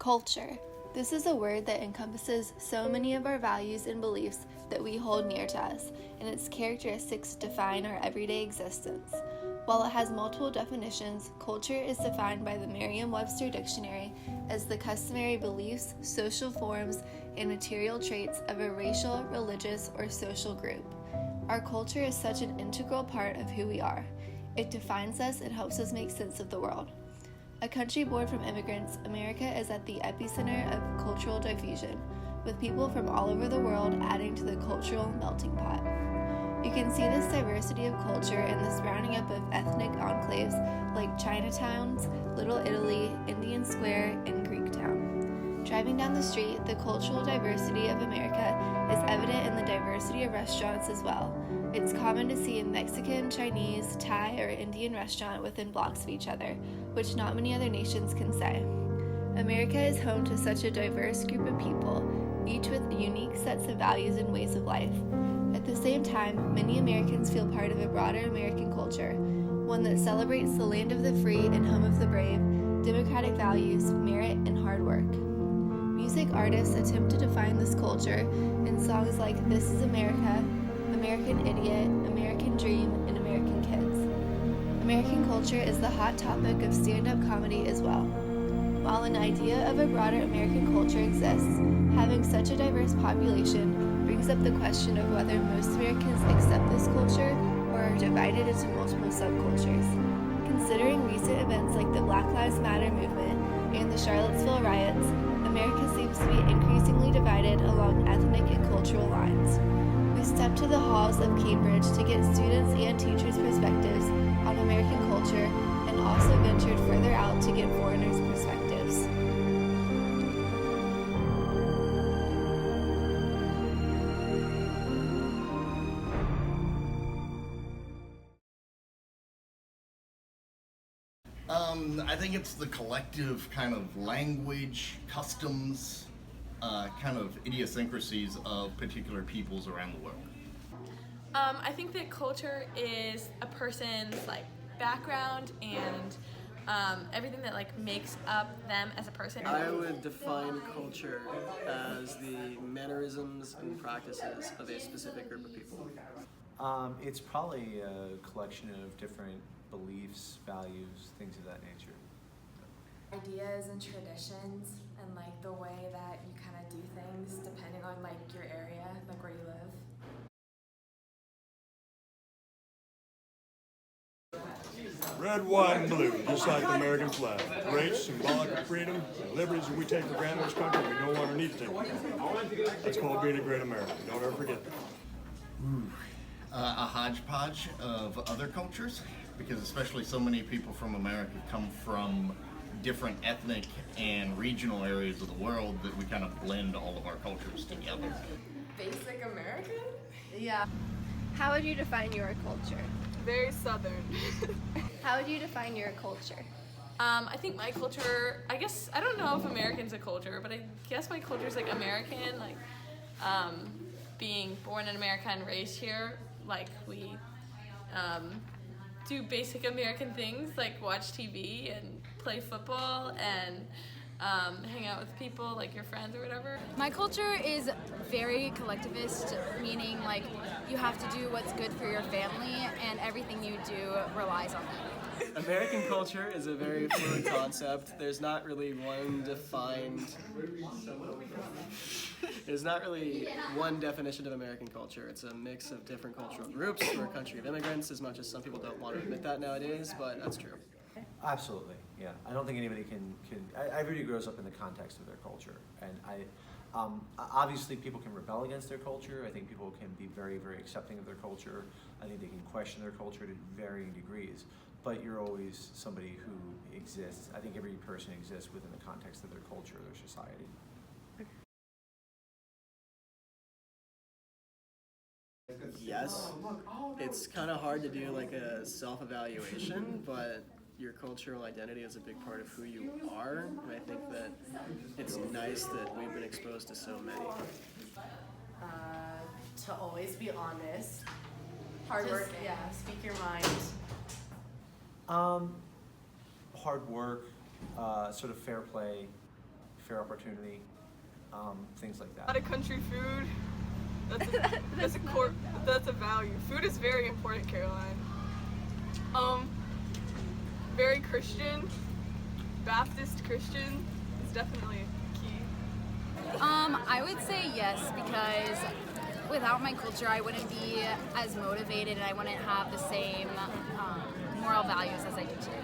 Culture. This is a word that encompasses so many of our values and beliefs that we hold near to us, and its characteristics define our everyday existence. While it has multiple definitions, culture is defined by the Merriam-Webster Dictionary as the customary beliefs, social forms, and material traits of a racial, religious, or social group. Our culture is such an integral part of who we are. It defines us and helps us make sense of the world. A country born from immigrants, America is at the epicenter of cultural diffusion, with people from all over the world adding to the cultural melting pot. You can see this diversity of culture in the sprouting up of ethnic enclaves like Chinatowns, Little Italy, Indian Square, and Greektown. Driving down the street, the cultural diversity of America is evident in the diversity of restaurants as well. It's common to see a Mexican, Chinese, Thai, or Indian restaurant within blocks of each other, which not many other nations can say. America is home to such a diverse group of people, each with unique sets of values and ways of life. At the same time, many Americans feel part of a broader American culture, one that celebrates the land of the free and home of the brave, democratic values, merit, and hard work. Music artists attempt to define this culture in songs like This Is America, American Idiot, American Dream, and American Kids. American culture is the hot topic of stand-up comedy as well. While an idea of a broader American culture exists, having such a diverse population brings up the question of whether most Americans accept this culture or are divided into multiple subcultures. Considering recent events like the Black Lives Matter movement and the Charlottesville riots, America seems to be increasingly divided along ethnic and cultural lines. We stepped to the halls of Cambridge to get students and teachers' perspectives on American culture and also ventured further out to get foreigners' perspectives. I think it's the collective kind of language, customs, kind of idiosyncrasies of particular peoples around the world. I think that culture is a person's background and everything that makes up them as a person. I would define culture as the mannerisms and practices of a specific group of people. It's probably a collection of different beliefs, values, things of that nature. Ideas and traditions and the way that you kind of do things depending on your area, where you live. Red, white, and blue, just like the American flag. Great, symbolic of freedom and liberties that we take for granted in this country, we no longer need to take for granted. That's called being a great American. Don't ever forget that. A hodgepodge of other cultures, because especially so many people from America come from different ethnic and regional areas of the world that we kind of blend all of our cultures together. Basic American? Yeah. How would you define your culture? Very Southern. How would you define your culture? I think my culture, I don't know if American's a culture, but I guess my culture is American, being born in America and raised here, we do basic American things like watch TV and play football and hang out with people like your friends or whatever. My culture is very collectivist, meaning you have to do what's good for your family and everything you do relies on that. American culture is a very fluid concept. There's not really one definition of American culture. It's a mix of different cultural groups. We're a country of immigrants, as much as some people don't want to admit that nowadays, but that's true. Absolutely, yeah. I don't think anybody can everybody grows up in the context of their culture, and obviously people can rebel against their culture. I think people can be very, very accepting of their culture. I think they can question their culture to varying degrees, but you're always somebody who exists. I think every person exists within the context of their culture, their society. Yes, it's kind of hard to do a self-evaluation, but your cultural identity is a big part of who you are, and I think that it's nice that we've been exposed to so many. To always be honest, hardworking, speak your mind. Hard work, sort of fair play, fair opportunity, things like A lot that. of country food. That's a value. Food is very important, Caroline. Very Christian. Baptist Christian is definitely key. I would say yes, because without my culture, I wouldn't be as motivated and I wouldn't have the same moral values as I do today.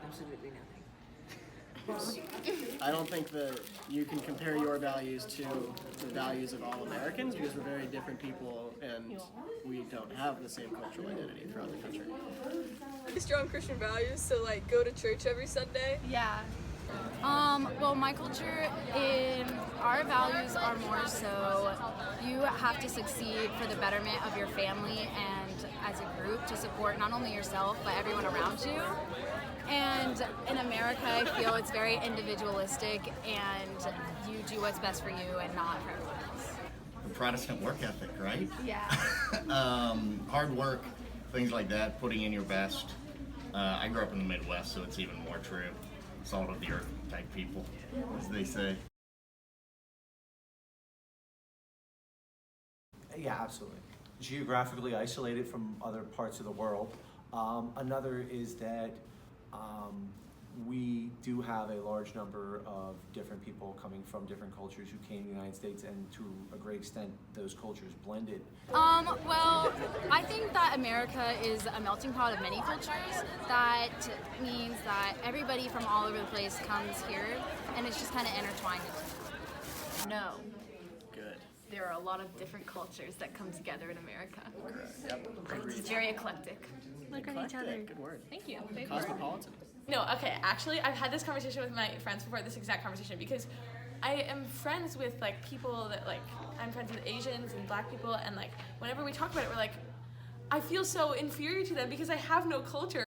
Absolutely nothing. I don't think that you can compare your values to the values of all Americans because we're very different people and we don't have the same cultural identity throughout the country. Strong Christian values, so like go to church every Sunday. Yeah. Well, my culture, our values are more so you have to succeed for the betterment of your family and as a group to support not only yourself but everyone around you. And in America, I feel it's very individualistic and you do what's best for you and not for everyone else. The Protestant work ethic, right? Yeah. Hard work, things like that, putting in your best. I grew up in the Midwest, so it's even more true. Salt of the earth type people, as they say. Yeah, absolutely. Geographically isolated from other parts of the world. Another is that we do have a large number of different people coming from different cultures who came to the United States, and to a great extent, those cultures blended. Well, I think that America is a melting pot of many cultures. That means that everybody from all over the place comes here, and it's just kind of intertwined. No. Good. There are a lot of different cultures that come together in America. Yep. It's very eclectic. Look at each other. Eclectic, good word. Thank you. Cosmopolitan. No, okay, actually, I've had this conversation with my friends before, this exact conversation, because I am friends with, like, people that, like, I'm friends with Asians and black people, and, like, whenever we talk about it, we're like, I feel so inferior to them because I have no culture.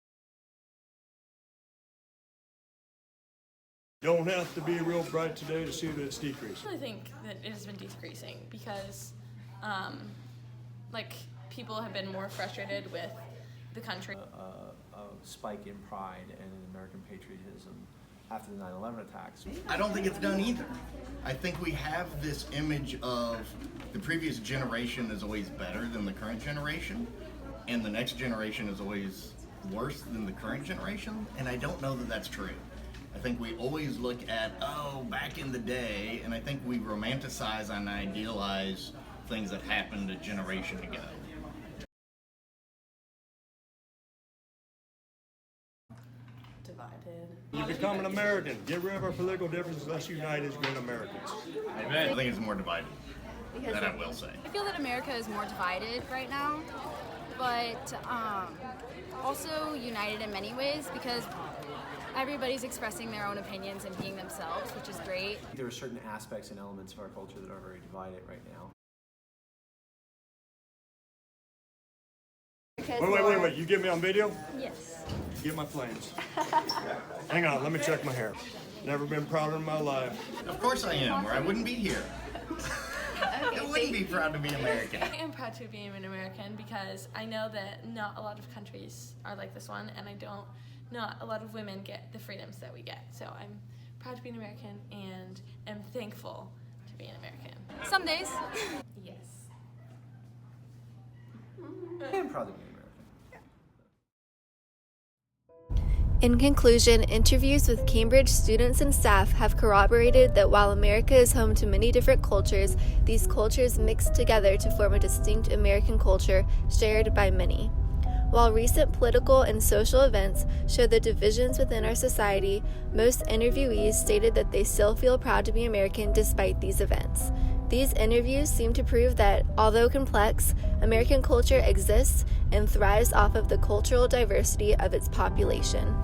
Don't have to be real bright today to see that it's decreasing. I really think that it has been decreasing because, like, people have been more frustrated with the country. A spike in pride and in American patriotism after the 9/11 attacks. I don't think it's done either. I think we have this image of the previous generation is always better than the current generation, and the next generation is always worse than the current generation, and I don't know that that's true. I think we always look at, oh, back in the day, and I think we romanticize and idealize things that happened a generation ago. Divided. You become an American. Get rid of our political differences. Let's unite as good Americans. I think it's more divided. That I will say. I feel that America is more divided right now, but also united in many ways because everybody's expressing their own opinions and being themselves, which is great. There are certain aspects and elements of our culture that are very divided right now. Wait. You get me on video? Yes. Get my flames. Hang on, let me check my hair. Never been prouder in my life. Of course I am, or I wouldn't be here. I wouldn't be proud to be American. I am proud to be an American because I know that not a lot of countries are like this one, and not a lot of women get the freedoms that we get. So I'm proud to be an American and am thankful to be an American. Some days. Yes. I am proud to be American. In conclusion, interviews with Cambridge students and staff have corroborated that while America is home to many different cultures, these cultures mix together to form a distinct American culture shared by many. While recent political and social events show the divisions within our society, most interviewees stated that they still feel proud to be American despite these events. These interviews seem to prove that, although complex, American culture exists and thrives off of the cultural diversity of its population.